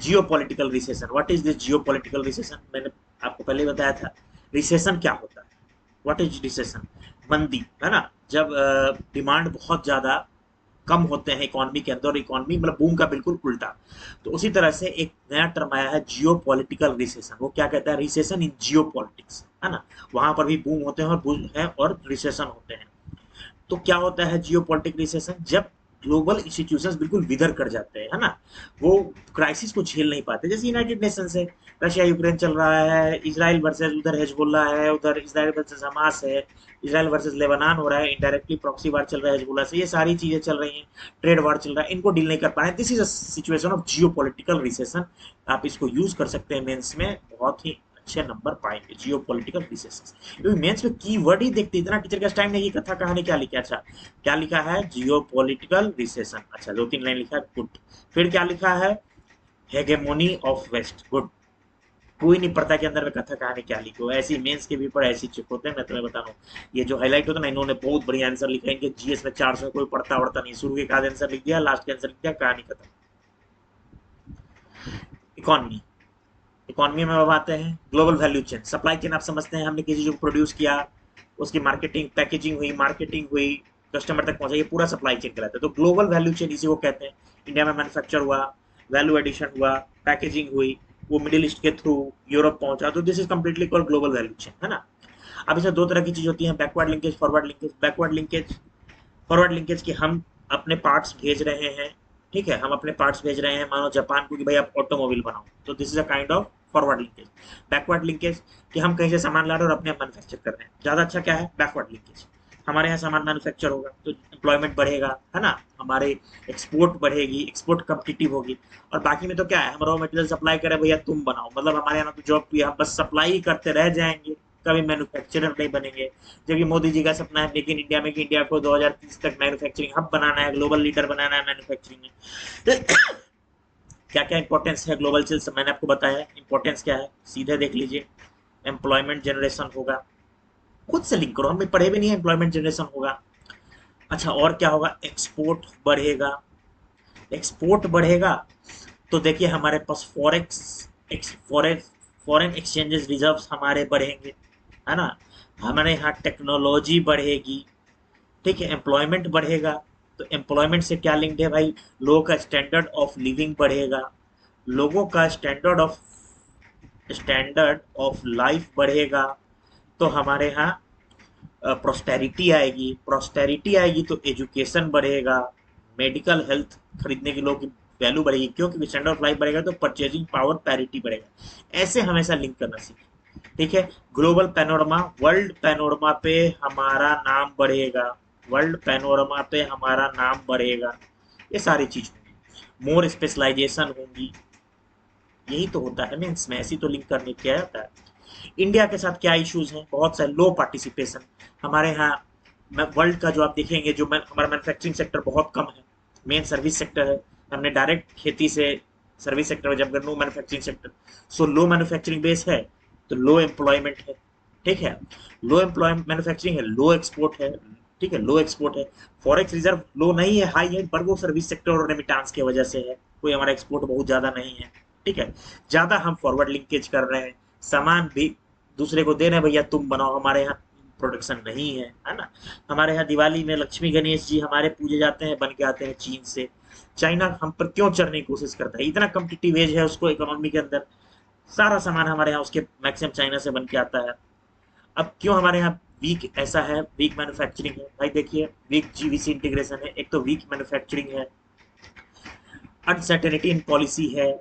जियो political recession, what is this Jio political recession? मैंने आपको पहले बताया था रिसेशन क्या होता है। What is recession? मंदी, है ना। जब डिमांड बहुत ज्यादा कम होते हैं इकोनॉमी के अंदर, इकोनॉमी मतलब बूम का बिल्कुल उल्टा। तो उसी तरह से एक नया टर्म आया है जियो पॉलिटिकल रिसेशन। वो क्या कहता है? रिसेशन इन जियो पॉलिटिक्स, है ना। वहां पर भी बूम होते हैं और बूम है और रिसेशन होते हैं। तो क्या होता है जियोपॉलिटिक रिसेशन? जब ग्लोबल इंस्टीट्यूशंस बिल्कुल विदर कर जाते हैं, है ना। वो क्राइसिस को झेल नहीं पाते। जैसे यूनाइटेड नेशंस है, रशिया यूक्रेन चल रहा है, इजराइल वर्सेस उधर हेजबुल्ला है, उधर इजराइल वर्सेस हमास है, इजराइल वर्सेस लेबनान हो रहा है, इनडायरेक्टली प्रॉक्सी वार चल रहा है हेजबुल्ला से, ये सारी चीजें चल रही हैं, ट्रेड वार चल रहा है, इनको डील नहीं कर पा रहे। This is a situation of geopolitical recession. आप इसको यूज कर सकते हैं मेंस में, बहुत ही अच्छे नंबर पाएंगे जियो पॉलिटिकल रिसेशन। क्योंकि मेंस में की वर्ड ही देखते, इतना टीचर का टाइम नहीं कि कथा कहानी क्या लिखा। अच्छा, क्या लिखा है? जियो पॉलिटिकल रिसेशन। अच्छा, दो तीन लाइन लिखा है, गुड। फिर क्या लिखा है? हेगेमोनी ऑफ वेस्ट, गुड। कोई नहीं पढ़ता के अंदर में कथा कहानी क्या लिखो। ऐसी मेंस के पेपर ऐसी चुप होते हैं, मैं तुम्हें बता रहा हूँ। ये जो हाईलाइट होता है ना, इन्होंने बहुत बढ़िया आंसर लिखा है। इनके जीएस में 400 कोई पढ़ता वढ़ता नहीं, शुरू के एक आध आंसर लिख दिया, लास्ट के आंसर लिख दिया, कहानी खत्म। इकोनॉमी, इकोनॉमी में अब आते हैं global value chain. Supply chain आप समझते हैं, हमने किसी चीज को प्रोड्यूस किया, उसकी मार्केटिंग, पैकेजिंग हुई, मार्केटिंग हुई, कस्टमर तक पहुंचा, ये पूरा सप्लाई चेन कहलाता है। तो ग्लोबल वैल्यू चेन इसी को कहते हैं। इंडिया में मैन्युफैक्चर हुआ, वैल्यू एडिशन हुआ, पैकेजिंग हुई, वो मिडिल ईस्ट के थ्रू यूरोप पहुंचा, तो this is completely called global value chain, है ना। अब इसमें दो तरह की चीज होती है, backward linkage, forward linkage. Backward linkage, forward linkage की हम अपने पार्ट्स भेज रहे हैं, ठीक है, हम अपने पार्ट्स भेज रहे हैं मानो जापान को कि भाई आप ऑटोमोबाइल बनाओ, तो this is a kind of forward linkage. Backward linkage कि हम कहीं से सामान ला रहे हैं और अपने आप मैन्युफैक्चर कर रहे हैं, ज्यादा अच्छा क्या है? Backward linkage. हमारे यहाँ सामान मैन्युफैक्चर होगा तो एम्प्लॉयमेंट बढ़ेगा, है ना, हमारे एक्सपोर्ट बढ़ेगी, एक्सपोर्ट कम्पिटिटिव होगी। और बाकी में तो क्या है, हम रॉ मटेरियल सप्लाई करें, भैया तुम बनाओ, मतलब हमारे यहाँ तो जॉब भी हम बस सप्लाई ही करते रह जाएंगे, कभी मैन्युफैक्चरर नहीं बनेंगे। जबकि मोदी जी का सपना है मेक इन इंडिया में, कि इंडिया को 2030 तक मैन्युफैक्चरिंग हब बनाना है, ग्लोबल लीडर बनाना है मैन्युफैक्चरिंग में। क्या क्या इंपॉर्टेंस है ग्लोबल सेल्स, मैंने आपको बताया इंपॉर्टेंस क्या है, सीधे देख लीजिए। एम्प्लॉयमेंट जनरेशन होगा, खुद से लिंक करो, हमें पढ़े भी नहीं है, एम्प्लॉयमेंट जनरेशन होगा। अच्छा, और क्या होगा? एक्सपोर्ट बढ़ेगा। एक्सपोर्ट बढ़ेगा तो देखिए हमारे पास फॉरेन एक्सचेंजेस रिजर्व्स हमारे बढ़ेंगे, है ना। हमारे यहाँ टेक्नोलॉजी बढ़ेगी, ठीक है। एम्प्लॉयमेंट बढ़ेगा, तो एम्प्लॉयमेंट से क्या लिंक्ड है भाई? लोगों का स्टैंडर्ड ऑफ लिविंग बढ़ेगा, लोगों का स्टैंडर्ड ऑफ लाइफ बढ़ेगा, तो हमारे यहाँ प्रोस्पेरिटी आएगी। प्रोस्पेरिटी आएगी तो एजुकेशन बढ़ेगा, मेडिकल हेल्थ खरीदने के लोगों की वैल्यू बढ़ेगी, क्योंकि स्टैंडर्ड ऑफ लाइफ बढ़ेगा तो परचेजिंग पावर पैरिटी बढ़ेगा। ऐसे हमेशा लिंक करना सीखें, ठीक है। ग्लोबल पैनोरमा, वर्ल्ड पैनोरमा पे हमारा नाम बढ़ेगा, वर्ल्ड पैनोरमा पे हमारा नाम बढ़ेगा, ये सारी चीज होंगी। मोर स्पेशलाइजेशन होंगी, यही तो होता है मीन्स में, ऐसी तो लिंक करने क्या होता है। इंडिया के साथ क्या इश्यूज हैं? बहुत सारे, लो पार्टिसिपेशन हमारे यहाँ। वर्ल्ड का जो आप देखेंगे, जो हमारा मैन्युफैक्चरिंग सेक्टर बहुत कम है, मेन सर्विस सेक्टर है। हमने डायरेक्ट खेती से सर्विस सेक्टर में जब नो मैन्युफैक्चरिंग सेक्टर, सो लो मैन्युफैक्चरिंग बेस है, तो लो एम्प्लॉयमेंट है, ठीक है। लो एम्प्लॉयमेंट मैन्युफैक्चरिंग है, लो एक्सपोर्ट है, ठीक है, लो एक्सपोर्ट है। फॉरेक्स रिजर्व लो नहीं है, हाई है, पर वो सर्विस सेक्टर और रेमिटांस की वजह से है, कोई हमारा एक्सपोर्ट बहुत ज्यादा नहीं है, ठीक है। ज्यादा हम फॉरवर्ड लिंकेज कर रहे हैं, सामान भी दूसरे को दे रहे हैं, भैया तुम बनाओ, हमारे यहाँ प्रोडक्शन नहीं है ना। हमारे यहाँ दिवाली में लक्ष्मी गणेश जी हमारे पूजे जाते हैं, बन के आते हैं चीन से। चाइना हम पर क्यों चढ़ने की कोशिश करता है? इतना कम्पिटिटिव एज है उसको इकोनॉमी के अंदर, सारा सामान हमारे यहाँ उसके मैक्सिमम चाइना से बन के आता है। अब क्यों हमारे यहाँ वीक ऐसा है, वीक मैन्युफैक्चरिंग है भाई? देखिए, वीक जीवीसी इंटीग्रेशन है, एक तो वीक मैन्युफैक्चरिंग है, अनसर्टेनिटी इन पॉलिसी है,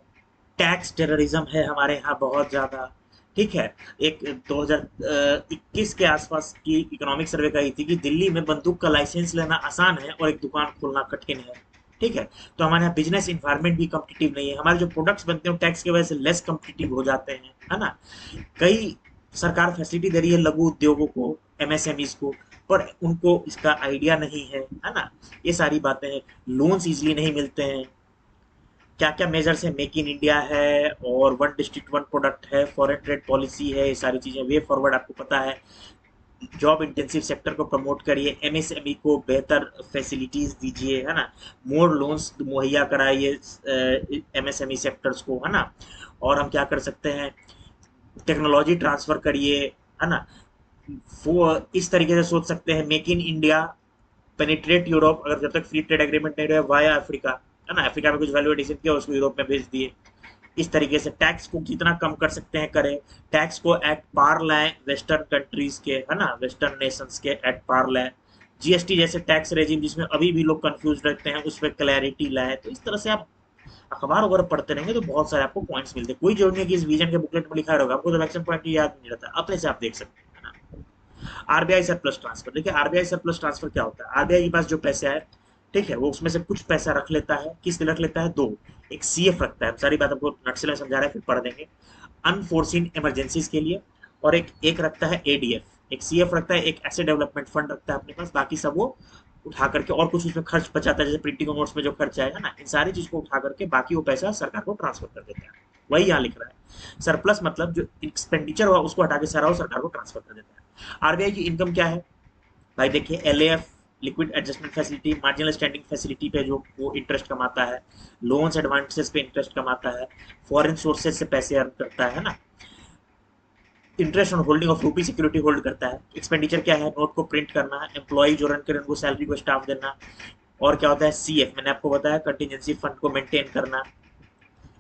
टैक्स टेररिज्म है हमारे यहाँ बहुत ज्यादा, ठीक है। एक 2021 के आसपास की इकोनॉमिक सर्वे कही थी कि दिल्ली में बंदूक का लाइसेंस लेना आसान है और एक दुकान खोलना कठिन है, ठीक है। तो हमारे यहाँ बिजनेस इन्वायरमेंट भी कम्पिटिटिव नहीं है, हमारे जो प्रोडक्ट्स बनते हैं टैक्स की वजह से लेस कम्पिटिटिव हो जाते हैं, है ना। कई सरकार फैसिलिटी दे रही है लघु उद्योगों को, एमएसएमईज को, पर उनको इसका आइडिया नहीं है ना। ये सारी बातें हैं। लोन्स इजीली नहीं मिलते हैं। क्या क्या मेजर्स है, मेक इन इंडिया है और वन डिस्ट्रिक्ट वन प्रोडक्ट है, फॉरेन ट्रेड पॉलिसी है, ये सारी चीजें वे फॉरवर्ड आपको पता है। जॉब इंटेंसिव सेक्टर को प्रमोट करिए, एमएसएमई को बेहतर फैसिलिटीज दीजिए, है ना। मोर लोन्स मुहैया कराइए एमएसएमई सेक्टर्स को, है ना। और हम क्या कर सकते हैं, टेक्नोलॉजी ट्रांसफर करिए, है ना। वो इस तरीके से सोच सकते हैं, make in India, penetrate Europe, अगर जब तक फ्री ट्रेड एग्रीमेंट नहीं रहे वाया अफ्रीका, है ना। अफ्रीका में कुछ वैल्यू एडिशन किया, उसको यूरोप में भेज दिए। इस तरीके से टैक्स को जितना कम कर सकते हैं करें। टैक्स को एट पार लाएं वेस्टर्न कंट्रीज के, है ना, वेस्टर्न नेशंस के एट पार लाएं। जीएसटी जैसे टैक्स रेजिम जिसमें अभी भी लोग कंफ्यूज रहते हैं, उस पर क्लैरिटी लाए। तो इस तरह से आप अखबार वगैरह पढ़ते रहेंगे तो बहुत सारे आपको पॉइंट्स मिलते हैं। कोई जरूरी नहीं कि इस विजन के बुकलेट में लिखा रहेगा, आपको तो मैक्सिमम पॉइंट याद नहीं रहता, अपने से आप देख सकते हैं, है ना। आरबीआई सरप्लस ट्रांसफर, देखिए आरबीआई सरप्लस ट्रांसफर क्या होता है। आरबीआई के पास जो पैसे है, ठीक है, वो उसमें से कुछ पैसा रख लेता है। किस लिए रख लेता है? दो, एक सीएफ रखता है, सारी बात आपको नक्शे में समझा रहा है, फिर पढ़ देंगे, अनफोर्सिन इमरजेंसीज के लिए। और एक रखता है एडीएफ, एक सीएफ रखता है, एक एसेट डेवलपमेंट फंड रखता है अपने पास। बाकी सब वो उठा करके और कुछ उसमें खर्च बचाता है, जैसे प्रिंटिंग नोट्स में जो खर्चा है ना, इन सारी चीज को उठा करके बाकी वो पैसा सरकार को ट्रांसफर कर देता है। वही यहाँ लिख रहा है। सरप्लस मतलब जो एक्सपेंडिचर हुआ उसको हटा के सारा वो सरकार को ट्रांसफर कर देता है। आरबीआई की इनकम क्या है भाई? देखिए LAF, liquid adjustment facility, marginal standing facility पे जो वो इंटरेस्ट कमाता है, लोन्स एडवांसेस पे इंटरेस्ट कमाता है, फॉरेन सोर्सेज से पैसे अर्न करता है ना, इंटरेस्ट ऑन होल्डिंग ऑफ रूपी सिक्योरिटी होल्ड करता है। एक्सपेंडिचर क्या है? नोट को प्रिंट करना, एम्प्लॉय जो रन करे उनको सैलरी को स्टाफ देना। और क्या होता है? सीएफ मैंने आपको बताया, कंटीजेंसी फंड को मेंटेन करना।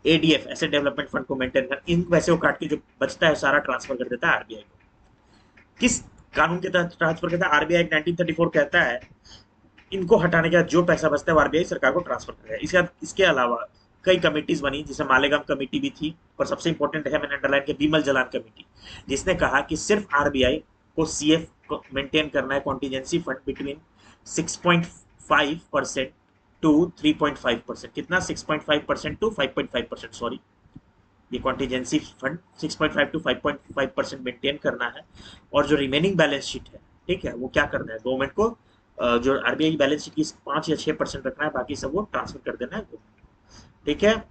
एडीएफ एसेट डेवलपमेंट फंड को मेंटेन करना। इन पैसे को काट के जो बचता है सारा ट्रांसफर कर देता है आरबीआई को। किस कानून के तहत ट्रांसफर करता है? आरबीआई 1934 कहता है इनको हटाने के बाद जो पैसा बचता है वो आरबीआई सरकार को ट्रांसफर करेगा। इसके अलावा कई कमिटीज बनी, जैसे मालेगाम कमेटी भी थी, और सबसे इंपॉर्टेंट है, मैंने अंडरलाइन किया, बीमल जलान कमेटी, जिसने कहा कि सिर्फ आरबीआई को सीएफ को मेंटेन करना है, कॉन्टीजेंसी फंड बिटवीन 6.5% टू 3.5%। कितना? 6.5% टू 5.5%, सॉरी, ये कॉन्टीजेंसी फंड 6.5 टू 5.5% मेंटेन करना है। और जो रिमेनिंग बैलेंस शीट है, ठीक है, वो क्या करना है गवर्नमेंट को, जो आरबीआई की बैलेंस शीट की 5 या 6% रखना है, बाकी सब वो ट्रांसफर कर देना है गवर्नमेंट को, ठीक है।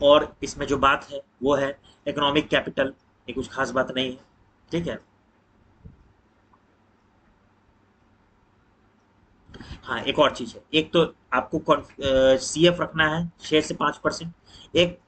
और इसमें जो बात है वो है इकोनॉमिक कैपिटल, ये कुछ खास बात नहीं है, ठीक है। हाँ, एक और चीज है, एक तो आपको सीएफ रखना है 6 से 5%, एक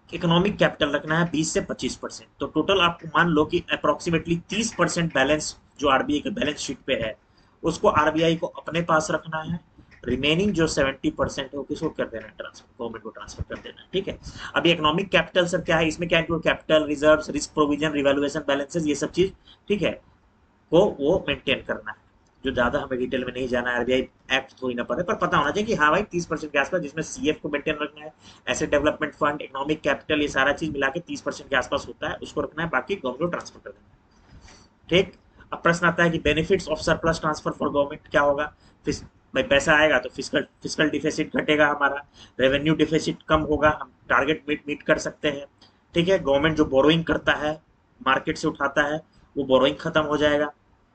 इकोनॉमिक कैपिटल रखना है 20 से 25%। तो टोटल आपको मान लो कि अप्रोक्सीमेटली 30% बैलेंस जो आरबीआई के बैलेंस शीट पे है उसको आरबीआई को अपने पास रखना है। रिमेनिंग जो 70% है वो किसको कर देना है? ट्रांसफर, गवर्नमेंट को ट्रांसफर कर देना है, ठीक है। अभी इकोनॉमिक कैपिटल सर क्या है? इसमें क्या include? Capital, reserve, risk provision, revaluation balances, ये सब चीज, ठीक है, को वो मेंटेन करना है। जो ज्यादा हमें डिटेल में नहीं जाना है, आरबीआई एक्ट थोड़ी ना पड़े, पर पता होना चाहिए कि हाँ भाई 30% के आसपास, जिसमें सीएफ को मेंटेन रखना है, asset development fund, economic capital, ये सारा चीज मिला के 30% के आसपास होता है, उसको रखना है, बाकी गवर्नमेंट को ट्रांसफर कर देना है, ठीक। अब प्रश्न आता है कि benefits of surplus transfer for government क्या होगा? भाई पैसा आएगा तो फिजिकल फिजिकल डिफिसिट घटेगा हमारा, रेवेन्यू डिफिसिट कम होगा, हम टारगेट मीट कर सकते हैं, ठीक है। गवर्नमेंट जो बोरोइंग करता है, मार्केट से उठाता है, वो बोरोइंग खत्म हो जाएगा,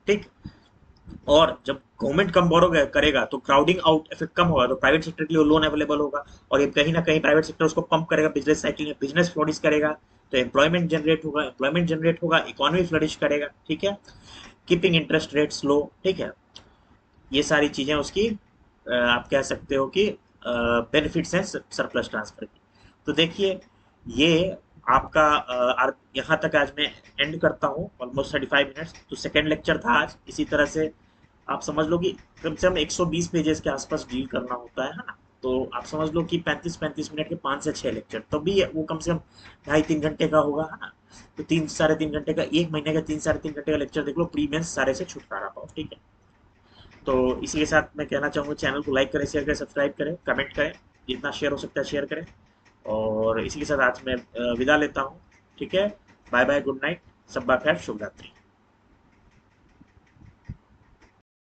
ठीक। और जब गवर्नमेंट कम बोरो करेगा तो क्राउडिंग आउट इफेक्ट कम होगा, तो प्राइवेट सेक्टर के लिए लोन अवेलेबल होगा, और ये कहीं ना कहीं प्राइवेट सेक्टर उसको पंप करेगा, बिजनेस साइकिल में बिजनेस फ्लोरिश करेगा, तो एम्प्लॉयमेंट जनरेट होगा, इकोनॉमी फ्लोरिश करेगा, ठीक है। कीपिंग इंटरेस्ट रेट्स लो, ठीक है। ये सारी चीजें उसकी आप कह सकते हो कि बेनिफिट्स हैं सरप्लस ट्रांसफर की। तो देखिए ये आपका यहाँ तक आज मैं एंड करता हूँ, ऑलमोस्ट 35 मिनट्स। तो सेकेंड लेक्चर था आज, इसी तरह से आप समझ लो कि कम से कम 120 पेजेस के आसपास डील करना होता है ना। तो आप समझ लो कि 35-35 मिनट के 5 से 6 लेक्चर, तब भी वो कम से कम 2.5-3 घंटे का होगा, है ना। तो 3-3.5 घंटे का, एक महीने का 3-3.5 घंटे का लेक्चर देख लो, प्री मेंस सारे से छुटकारा पाओ, ठीक है। तो इसी के साथ मैं कहना चाहूँगा, चैनल को लाइक करें, शेयर करें, सब्सक्राइब करें, कमेंट करें, जितना शेयर हो सकता है शेयर करें। और इसी के साथ आज मैं विदा लेता हूँ, ठीक है। बाय बाय, गुड नाइट, सब खैर, शुभ रात्रि।